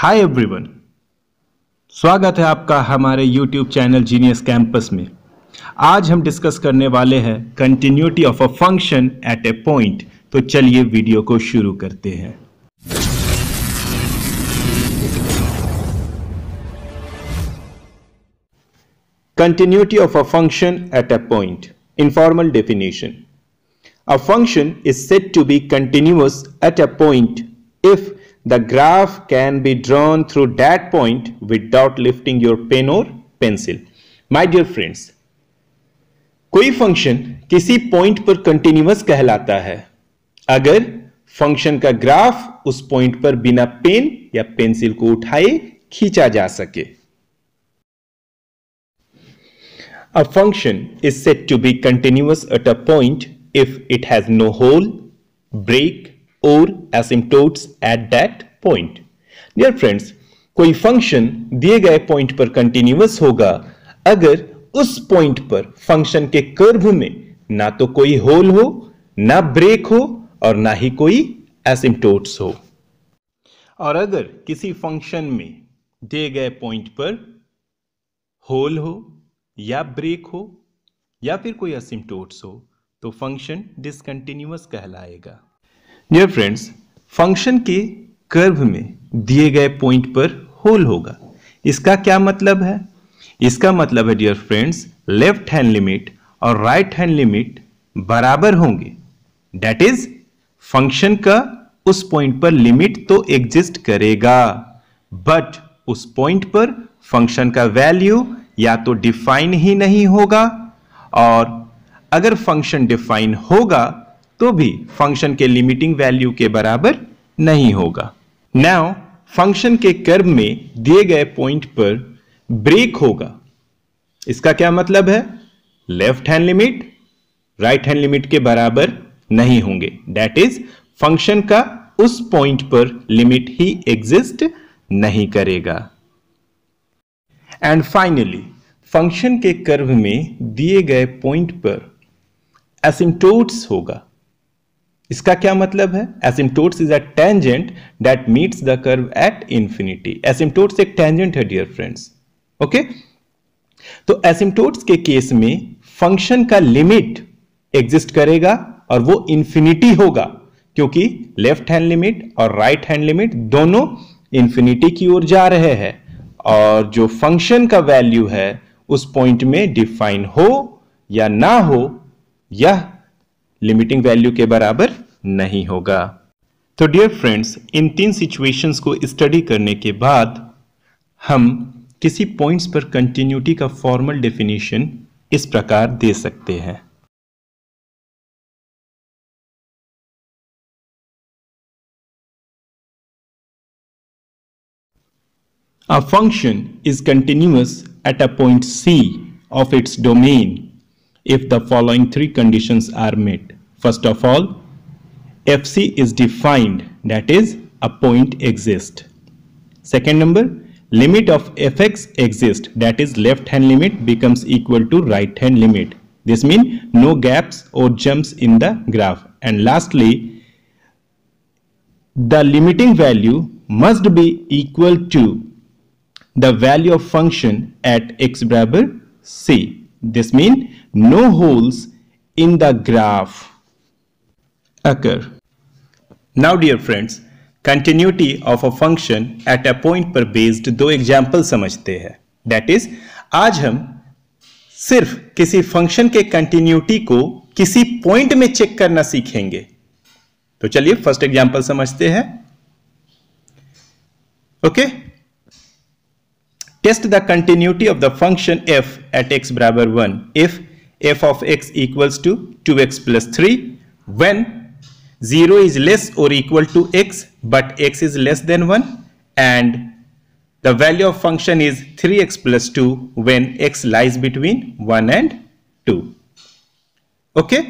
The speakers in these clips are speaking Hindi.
हाय एवरीवन, स्वागत है आपका हमारे YouTube चैनल जीनियस कैंपस में। आज हम डिस्कस करने वाले हैं continuity of a function at A point. तो चलिए वीडियो को शुरू करते हैं। Continuity of a function at A point. Informal definition: a function is said to be continuous at a point if the graph can be drawn through that point without lifting your pen or pencil. My dear friends, कोई फंक्शन किसी पॉइंट पर कंटिन्यूअस कहलाता है अगर फंक्शन का ग्राफ उस पॉइंट पर बिना पेन या पेंसिल को उठाए खींचा जा सके। A function is said to be continuous at a point if it has no hole, break or asymptotes at that point. Dear friends, कोई फंक्शन दिए गए पॉइंट पर कंटिन्यूअस होगा अगर उस पॉइंट पर फंक्शन के कर्व में ना तो कोई होल हो, ना ब्रेक हो और ना ही कोई एसिम्प्टोट्स हो। और अगर किसी फंक्शन में दिए गए पॉइंट पर होल हो या ब्रेक हो या फिर कोई एसिम्प्टोट्स हो तो फंक्शन डिसकंटिन्यूअस कहलाएगा। डियर फ्रेंड्स, फंक्शन के कर्व में दिए गए पॉइंट पर होल होगा। इसका क्या मतलब है? इसका मतलब है dear friends, left hand limit और राइट हैंड लिमिट बराबर होंगे। दैट इज फंक्शन का उस पॉइंट पर लिमिट तो एग्जिस्ट करेगा बट उस पॉइंट पर फंक्शन का वैल्यू या तो डिफाइन ही नहीं होगा और अगर फंक्शन डिफाइन होगा तो भी फंक्शन के लिमिटिंग वैल्यू के बराबर नहीं होगा। नाउ फंक्शन के कर्व में दिए गए पॉइंट पर ब्रेक होगा। इसका क्या मतलब है? Left hand limit right hand limit के बराबर नहीं होंगे। दैट इज फंक्शन का उस पॉइंट पर लिमिट ही एग्जिस्ट नहीं करेगा। एंड फाइनली फंक्शन के कर्व में दिए गए पॉइंट पर एसिम्प्टोट्स होगा। इसका क्या मतलब है? Asymptotes is a tangent that meets the curve at infinity. Asymptotes एक टेंजेंट है डियर फ्रेंड्स। ओके, तो एसिम्प्टोट्स के केस में फंक्शन का लिमिट एग्जिस्ट करेगा और वो इंफिनिटी होगा क्योंकि लेफ्ट हैंड लिमिट और राइट हैंड लिमिट दोनों इंफिनिटी की ओर जा रहे हैं और जो फंक्शन का वैल्यू है उस पॉइंट में डिफाइन हो या ना हो यह लिमिटिंग वैल्यू के बराबर नहीं होगा। तो डियर फ्रेंड्स, इन तीन सिचुएशंस को स्टडी करने के बाद हम किसी पॉइंट्स पर कंटिन्यूटी का फॉर्मल डेफिनेशन इस प्रकार दे सकते हैं। A function is continuous at a point C of its domain if the following three conditions are met. First of all, FC is defined, that is, a point exists. Second number, limit of fx exists, that is, left hand limit becomes equal to right hand limit. This means no gaps or jumps in the graph. And lastly, the limiting value must be equal to the value of function at x बराबर c. This means no holes in the graph occur. Now dear friends, continuity of a function at a point पर based दो एग्जाम्पल समझते हैं। That is, आज हम सिर्फ किसी फंक्शन के कंटिन्यूटी को किसी पॉइंट में चेक करना सीखेंगे। तो चलिए फर्स्ट एग्जाम्पल समझते हैं। Okay, test the continuity of the function f at x बराबर 1 if f of x equals to 2x plus 3 when 0 is less or equal to x but x is less than 1 and the value of function is 3x plus 2 when x lies between 1 and 2. Okay,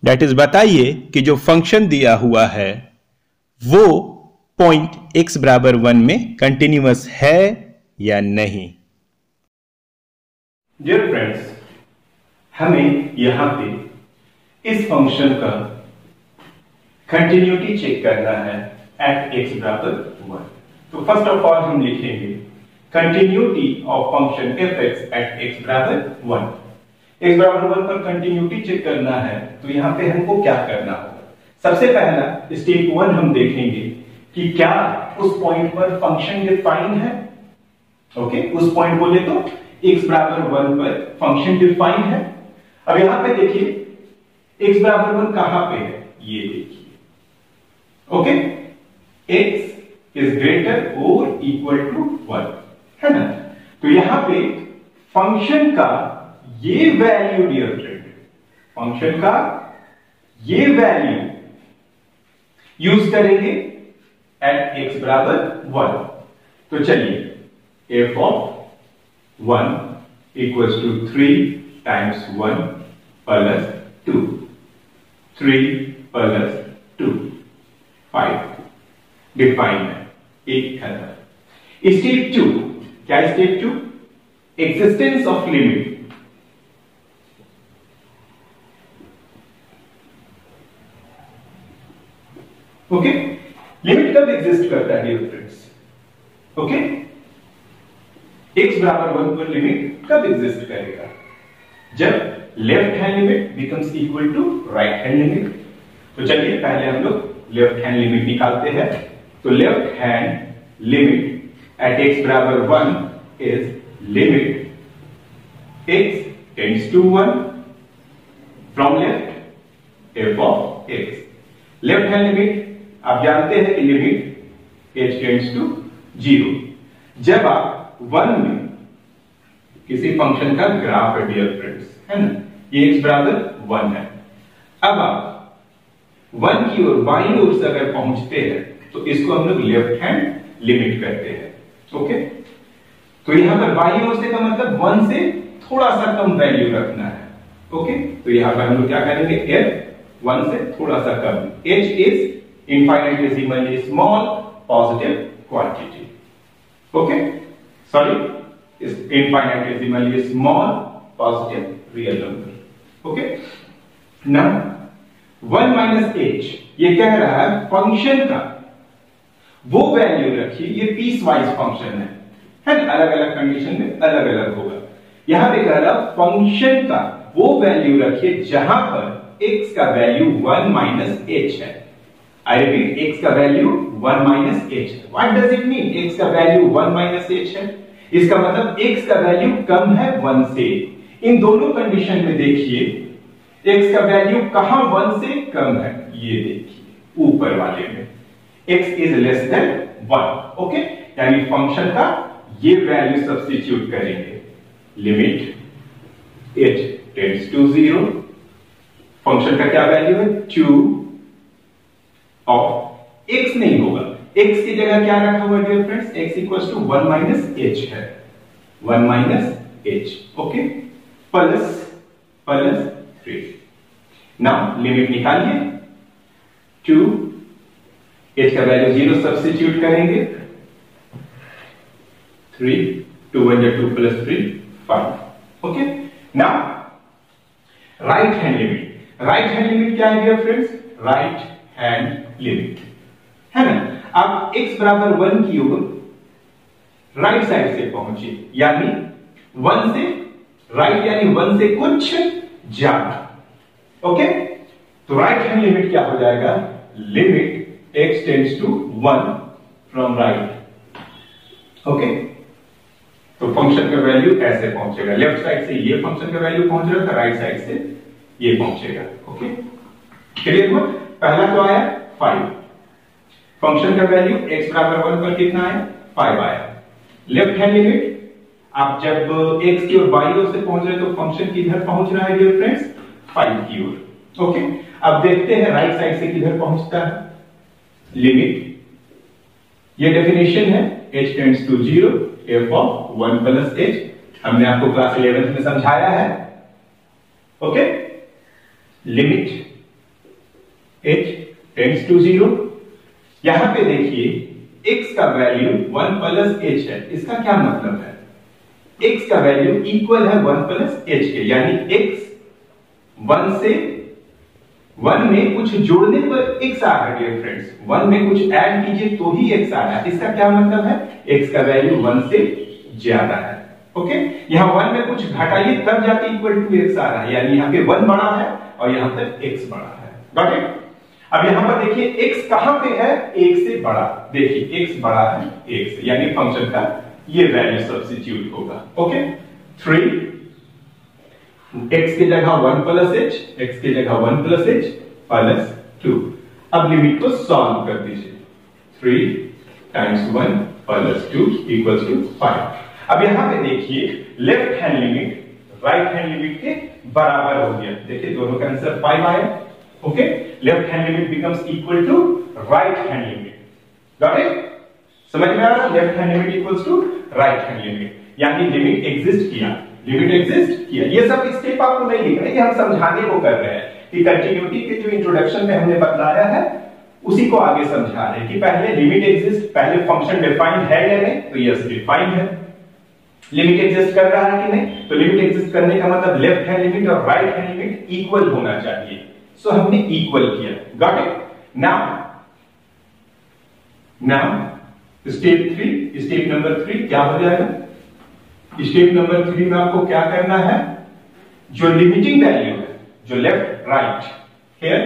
that is बताइए कि जो फंक्शन दिया हुआ है वो पॉइंट x बराबर 1 में कंटिन्यूअस है या नहीं। डियर फ्रेंड्स, हमें यहां पे इस फंक्शन का कंटिन्यूटी चेक करना है एट x बराबर 1। तो फर्स्ट ऑफ ऑल हम लिखेंगे continuity of function F X at X बराबर 1। एक्स बराबर 1 पर कंटिन्यूटी चेक करना है तो यहां पे हमको क्या करना होगा? सबसे पहला स्टेप 1 हम देखेंगे कि क्या उस पॉइंट पर फंक्शन डिफाइन है। ओके, उस पॉइंट बोले तो x बराबर 1 पर फंक्शन डिफाइन है। अब यहां पे देखिए x बराबर 1 कहां पे है, ये देखिए। ओके, x इज ग्रेटर और इक्वल टू 1 है ना। तो यहां पे फंक्शन का ये वैल्यू डियर फ्रेंड, फंक्शन का ये वैल्यू यूज करेंगे एट x बराबर 1। तो चलिए f of 1 equals to 3 times 1 plus 2, 3 plus 2 5 define है, एक खत्म। स्टेप 2 क्या? Step 2 existence of limit. Okay, limit कब एग्जिस्ट करता है डियर फ्रेंड्स? ओके, x बराबर 1 पर लिमिट कब एग्जिस्ट करेगा? जब left hand limit becomes equal to right hand limit. तो चलिए पहले हम लोग लेफ्ट हैंड लिमिट निकालते हैं। तो left hand limit at x बराबर 1 is limit x tends to 1 from left f of x। Left hand limit आप जानते हैं कि लिमिट h टेंड्स टू 0। जब आप 1 में किसी फंक्शन का ग्राफ है डियर फ्रेंड्स, है ना, ये x बराबर 1 है। अब आप 1 की ओर बाईं ओर से अगर पहुंचते हैं तो इसको हम लोग लेफ्ट हैंड लिमिट करते हैं। ओके, तो यहां पर बाईं ओर से का मतलब 1 से थोड़ा सा कम वैल्यू रखना है। ओके, तो यहां पर हम लोग क्या करेंगे, f 1 से थोड़ा सा कम, h is infinitesimally small positive quantity. Okay, sorry, is infinitesimally small positive real number. Okay, now 1 minus h ये कह रहा है फंक्शन का वो वैल्यू रखिए, ये पीस वाइज फंक्शन है ना, अलग अलग कंडीशन में अलग अलग होगा। यहां पे कह रहा फंक्शन का वो वैल्यू रखिए जहां पर x का वैल्यू 1 माइनस h है। I repeat, x का वैल्यू 1 माइनस h है। What does it mean? x का वैल्यू 1 माइनस h है, इसका मतलब x का वैल्यू कम है 1 से। इन दोनों कंडीशन में देखिए x का वैल्यू कहां 1 से कम है, ये देखिए ऊपर वाले में x is less than 1। Okay, यानी फंक्शन का ये वैल्यू सब्स्टिट्यूट करेंगे, limit h tends to 0। Function का क्या वैल्यू है, 2 ऑफ x नहीं होगा, x की जगह क्या रखा हुआ dear friends, x equals to 1 minus h है, 1 minus h। Okay, plus 3। Now limit निकालिए, 2 h का वैल्यू 0 सब्स्टिट्यूट करेंगे, 3 2 1 2 plus 3 5। Okay, now right hand limit. Right hand limit क्या है dear friends, right hand limit है ना। आप x बराबर 1 की ओर राइट साइड से पहुंचे, यानी 1 से राइट, यानी 1 से कुछ ज्यादा। ओके, तो राइट हैंड लिमिट क्या हो जाएगा, limit x tends to 1 from right. Okay, तो फंक्शन का वैल्यू ऐसे पहुंचेगा, लेफ्ट साइड से ये फंक्शन का वैल्यू पहुंच रहा था, राइट साइड से ये पहुंचेगा। ओके, क्लियर हुआ? पहला तो आया 5, फंक्शन का वैल्यू x बराबर 1 पर कितना आया, 5 आया। लेफ्ट हैंड लिमिट, आप जब x की ओर बाईं ओर से पहुंच रहे तो फंक्शन किधर पहुंच रहा है डियर फ्रेंड्स, 5 की ओर। ओके, अब देखते हैं राइट साइड से किधर पहुंचता है, लिमिट, ये डेफिनेशन है h tends to 0 f of 1 plus h, हमने आपको क्लास 11 में समझाया है। Okay, limit h tends to 0। यहां पे देखिए x का वैल्यू 1 प्लस h है, इसका क्या मतलब है, x का वैल्यू इक्वल है 1 प्लस h के, यानी x 1 से 1 में कुछ जोड़ने पर x आ रहा है डियर फ्रेंड्स, 1 में कुछ ऐड कीजिए तो ही x आ रहा है। इसका क्या मतलब है, x का वैल्यू 1 से ज्यादा है। ओके, यहां 1 में कुछ घटाइए तब जाके इक्वल टू x आ रहा है, यानी यहां पे 1 बड़ा है और यहां पर x बड़ा है। Got it? अब यहां पर देखिए x कहां पे है, 1 से बड़ा। देखिए x बड़ा है 1 से, यानी फंक्शन का ये वैल्यू सब्स्टिट्यूट होगा। ओके, 3 x की जगह 1 प्लस h, x की जगह 1 प्लस h प्लस 2। अब लिमिट को सॉल्व कर दीजिए, 3 टाइम्स 1 प्लस 2 इक्वल्स टू 5। अब यहां पे देखिए left hand limit right hand limit के बराबर हो गया। देखिए दोनों का आंसर 5 आया। Okay, left hand limit becomes equal to right hand limit. Got it? समझ में आ रहा है? Left hand limit equals to right hand limit, यानी लिमिट एग्जिस्ट किया, लिमिट एग्जिस्ट किया। ये सब स्टेप आपको नहीं लिखना है, ये हम समझाने को कर रहे हैं कि कंटिन्यूटी के जो इंट्रोडक्शन में हमने बतलाया है उसी को आगे समझा रहे हैं कि पहले लिमिट एग्जिस्ट, पहले फंक्शन डिफाइंड है या नहीं, तो यस डिफाइंड है। लिमिट एग्जिस्ट कर रहा है कि नहीं, तो लिमिट एग्जिस्ट करने का मतलब लेफ्ट हैंड लिमिट और राइट हैंड लिमिट इक्वल होना चाहिए। सो हमने इक्वल किया। Got it? Now step 3, step number 3 क्या हो जाएगा? स्टेप नंबर 3 में आपको क्या करना है, जो लिमिटिंग वैल्यू है, जो left right here,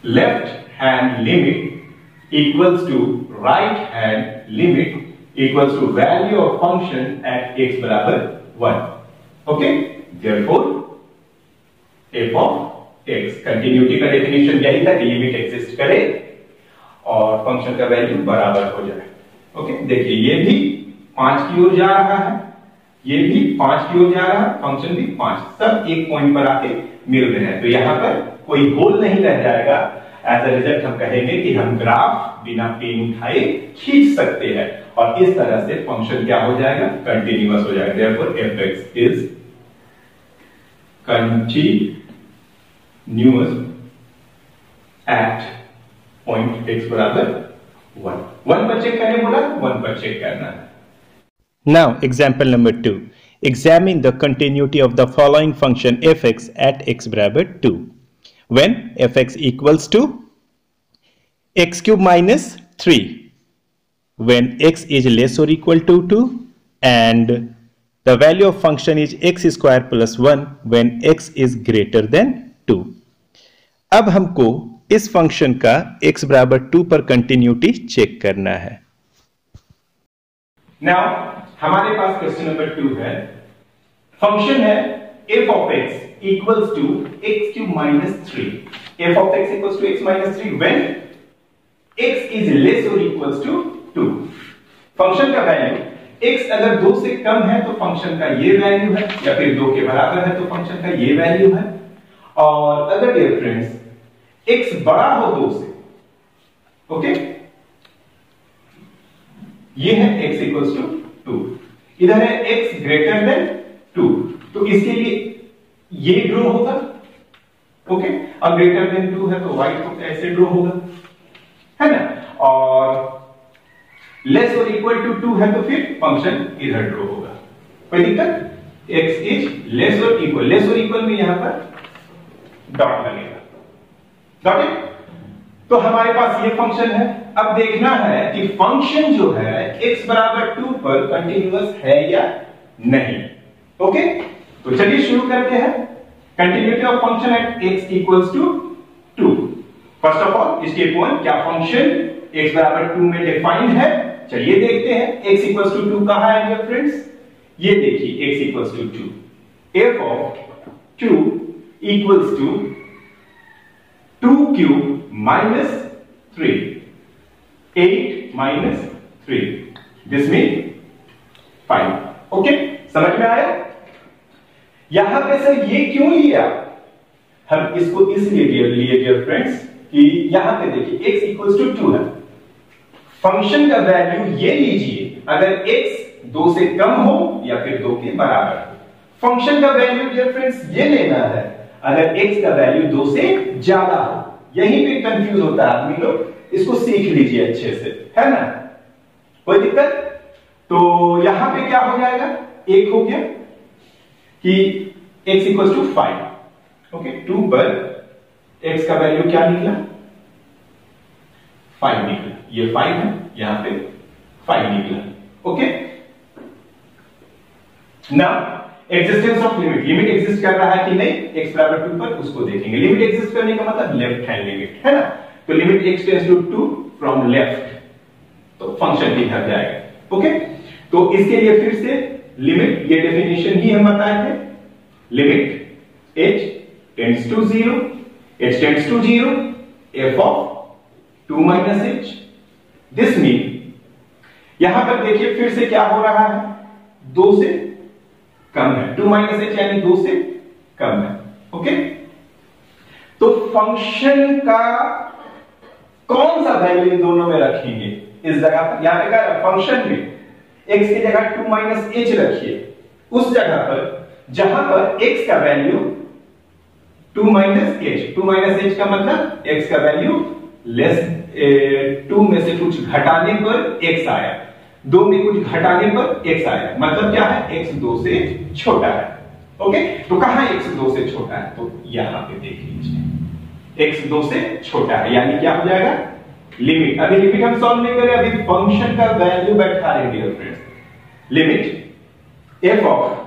left hand limit equals to right hand limit equals to value of function at x बराबर 1। Okay, therefore f of x, continuity का डेफिनेशन यही था कि लिमिट एग्जिस्ट करे और फंक्शन का वैल्यू बराबर हो जाए। ओके, देखिए ये भी 5 की ओर जा रहा है, ये भी 5 की ओर जा रहा है, फंक्शन भी 5, सब एक पॉइंट पर आके मिल रहे हैं, तो यहां पर कोई होल नहीं रह जाएगा। एज अ रिजल्ट हम कहेंगे कि हम ग्राफ बिना पेन उठाए खींच सकते हैं और इस तरह से फंक्शन क्या हो जाएगा, कंटिन्यूअस हो जाएगा। Therefore fx is continuous at point x बराबर 1 पर चेक करने बोला, 1 पर चेक करना है। Now, example number 2. Examine the continuity of the following function fx at x बराबर 2. When fx equals to x cube minus 3. When x is less or equal to 2. And the value of function is x square plus 1 when x is greater than 2. अब हमको इस फंक्शन का x बराबर 2 पर कंटिन्यूटी चेक करना है। Now, हमारे पास क्वेश्चन नंबर 2 है, फंक्शन है f of x equals to x cube minus 3. f of x equals to x minus 3 when x is less or equals to 2. Function का वैल्यू x अगर 2 से कम है तो फंक्शन का ये वैल्यू है, या फिर 2 के बराबर है तो फंक्शन का ये वैल्यू है, और अगर डियर फ्रेंड्स x बड़ा हो 2 से, ओके, ये है x इक्वल्स टू 2, इधर है x ग्रेटर देन 2, तो इसके लिए ये ड्रॉ होगा। ओके, अब ग्रेटर देन 2 है तो y तो ऐसे ड्रॉ होगा, है ना, और लेस और इक्वल टू 2 है तो फिर फंक्शन इधर ड्रॉ होगा। कोई दिक्कत? x इज लेस और इक्वल में यहां पर डॉट लगेगा। Got it? तो हमारे पास ये फंक्शन है। अब देखना है कि फंक्शन जो है x बराबर 2 पर कंटिन्यूअस है या नहीं। ओके, तो चलिए शुरू करते हैं। Continuity of function at x equals to 2। First of all step 1, क्या फंक्शन x बराबर 2 में डिफाइंड है? चलिए देखते हैं। x इक्वल्स टू 2 कहां है डियर फ्रेंड्स? ये देखिए x equals to 2, f of 2 equals to 2 cube minus 3, 8 minus 3, this mean 5। Okay, समझ में आया? यहां पे सर ये क्यों लिया? हम इसको इसलिए लिए डियर फ्रेंड्स कि यहां पे देखिए x इक्वल्स टू 2 है, फंक्शन का वैल्यू ये लीजिए, अगर x 2 से कम हो या फिर 2 के बराबर हो। फंक्शन का वैल्यू डियर फ्रेंड्स ये लेना है अगर x का वैल्यू 2 से ज्यादा हो। यहीं पे कंफ्यूज होता है आदमी लोग, इसको सीख लीजिए अच्छे से, है ना, कोई दिक्कत? तो यहां पे क्या हो जाएगा, एक हो गया कि x इक्वल टू 5, ओके, 2 पर x का वैल्यू क्या निकला, 5 निकला, ये 5 है, यहां पे 5 निकला। Okay, now existence of limit, limit exist कर रहा है कि नहीं x बराबर 2 पर, उसको देखेंगे। लिमिट एग्जिस्ट करने का मतलब लेफ्ट हैंड लिमिट है ना, तो limit x tends to 2 from left, तो फंक्शन की तरफ जाएगा। ओके, तो इसके लिए फिर से लिमिट, ये डेफिनेशन ही हम बताए थे, limit h tends to 0, h tends to 0, f of 2 minus h, this mean यहां पर देखिए फिर से क्या हो रहा है, 2 से कम है, 2 माइनस h यानी 2 से कम है। ओके, तो फंक्शन का कौन सा वैल्यू इन दोनों में रखेंगे, इस जगह पर, यहां पे क्या फंक्शन में x की जगह 2 माइनस h रखिए, उस जगह पर जहां पर x का value 2 minus h, 2 minus h का मतलब x का वैल्यू लेस 2 में से कुछ घटाने पर x आया, 2 में कुछ घटाने पर x आया, मतलब क्या है, x 2 से छोटा है। ओके, तो कहां x 2 से छोटा है, तो यहां पे देख लीजिए x 2 से छोटा है, यानी क्या हो जाएगा, लिमिट, अभी लिमिट हम सॉल्व नहीं करें, अभी फंक्शन का वैल्यू बैठा रहे dear friends, limit f of,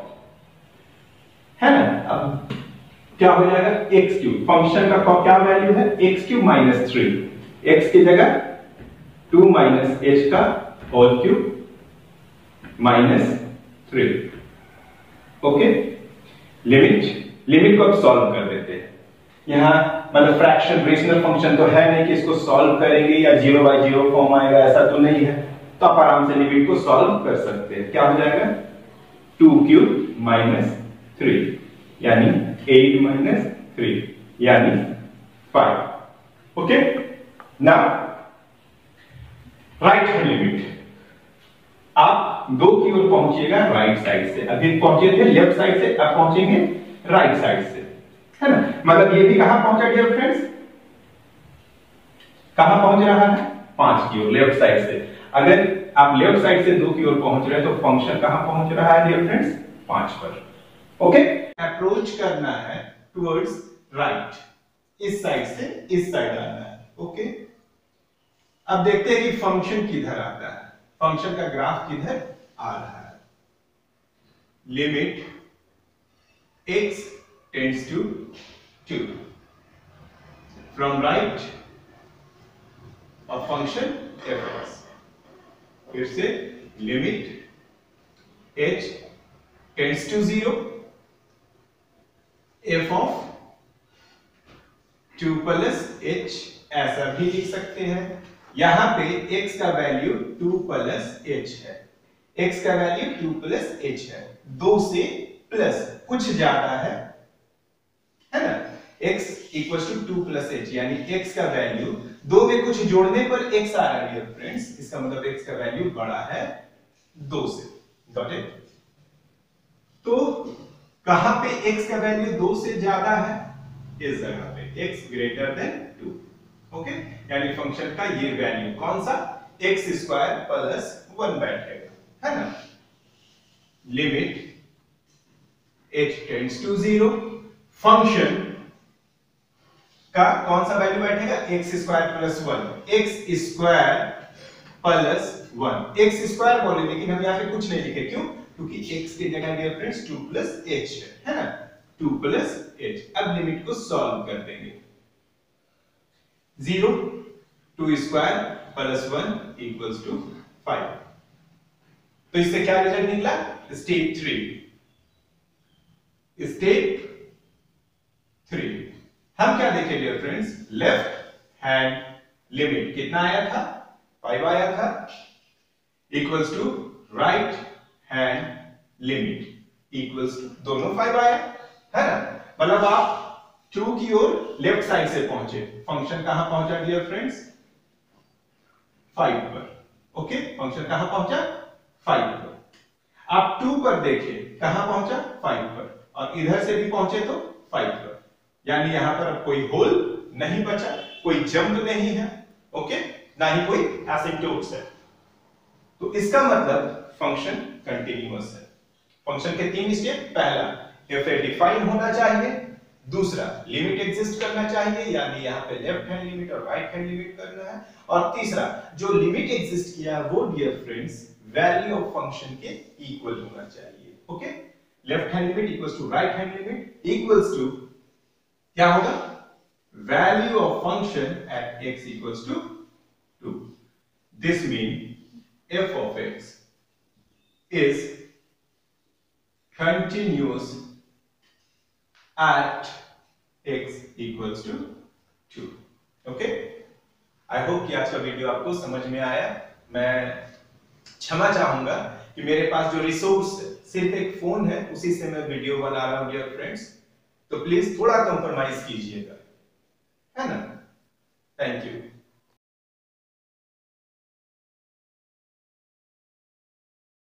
है ना, अब क्या हो जाएगा, x क्यूब, फंक्शन का क्या वैल्यू है, x क्यूब माइनस 3, x की जगह 2 माइनस h का whole cube minus 3। Okay, limit को अब सॉल्व कर देते हैं, यहां मतलब फ्रैक्शन रेशनल फंक्शन तो है नहीं कि इसको सॉल्व करेंगे या 0 बाय 0 फॉर्म आएगा, ऐसा तो नहीं है, तो आप आराम से लिमिट को सॉल्व कर सकते हैं। क्या हो जाएगा, 2 क्यूब माइनस 3 यानी 8 माइनस 3 यानी 5। Okay, now right hand limit, आप 2 की ओर पहुंचिएगा राइट साइड से, अभी पहुंचे थे लेफ्ट साइड से, अब पहुंचेंगे राइट साइड से, है ना, मतलब ये भी कहां पहुंचा डियर फ्रेंड्स, कहां पहुंच रहा है, 5 की ओर, लेफ्ट साइड से। अगर आप लेफ्ट साइड से 2 की ओर पहुंच रहे हैं तो फंक्शन कहां पहुंच रहा है डियर फ्रेंड्स, 5 पर। ओके, अप्रोच करना है टुवर्ड्स राइट, इस साइड से इस साइड आना है। ओके, अब देखते हैं कि फंक्शन किधर आता है, फंक्शन का ग्राफ किधर आ रहा है, limit x tends to 2 from right of function f(x), फिर से limit h tends to 0, f of 2 plus h, ऐसा भी लिख सकते हैं, यहां पे x का वैल्यू 2 प्लस h है, x का वैल्यू 2 प्लस h है, 2 से प्लस कुछ ज्यादा है ना, x equals to 2 plus h, यानी x का वैल्यू 2 में कुछ जोड़ने पर x आ रहा है डियर फ्रेंड्स, इसका मतलब x का वैल्यू बड़ा है 2 से। गॉट इट, तो कहां पे x का वैल्यू 2 से ज्यादा है, इस जगह पे x ग्रेटर देन 2। ओके, यानी फंक्शन का ये वैल्यू कौन सा, x स्क्वायर प्लस 1 बैठेगा, है ना, limit h tends to 0, function का कौन सा वैल्यू बैठेगा, x square plus 1, x square plus 1, x square बोले लेकिन हम यहां पे कुछ नहीं लिखे, क्यों, क्योंकि x की जगह डियर फ्रेंड्स 2 प्लस h है ना, 2 प्लस h। अब लिमिट को सॉल्व कर देंगे, 0, 2 स्क्वायर प्लस 1 इक्वल्स टू 5, तो इससे क्या रिजल्ट निकला, स्टेप 3, स्टेप 3। हम क्या देखे dear friends, left hand limit कितना आया था, 5 आया था, equals to right hand limit equals to, दोनों 5 आया है ना, मतलब आप 2 की ओर लेफ्ट साइड से पहुंचे, फंक्शन कहां पहुंचा डियर फ्रेंड्स, 5 पर। ओके, फंक्शन कहां पहुंचा, 5 पर। आप 2 पर देखिए कहां पहुंचा, 5 पर, और इधर से भी पहुंचे तो 5 पर, यानी यहां पर अब कोई होल नहीं बचा, कोई जंप नहीं है, ओके, ना ही कोई एसिम्प्टोट्स है, तो इसका मतलब फंक्शन कंटिन्यूअस है। फंक्शन के 3 स्टेप, पहला f डिफाइन होना चाहिए, दूसरा लिमिट एग्जिस्ट करना चाहिए, यानी यहाँ पे लेफ्ट हैंड लिमिट और राइट हैंड लिमिट करना है। और तीसरा जो लिमिट एग्जिस्ट किया है वो dear friends value of function के इक्वल होना चाहिए। Okay, left hand limit equals to right hand limit equals to क्या होगा, value of function at x equals to 2। This mean f of x is continuous at x equals to 2। Okay, I hope कि आज का वीडियो आपको समझ में आया। मैं क्षमा चाहूंगा कि मेरे पास जो रिसोर्स सिर्फ एक फोन है उसी से मैं वीडियो बना रहा हूं डियर फ्रेंड्स, तो प्लीज थोड़ा कंप्रोमाइज कीजिएगा, है ना। Thank you.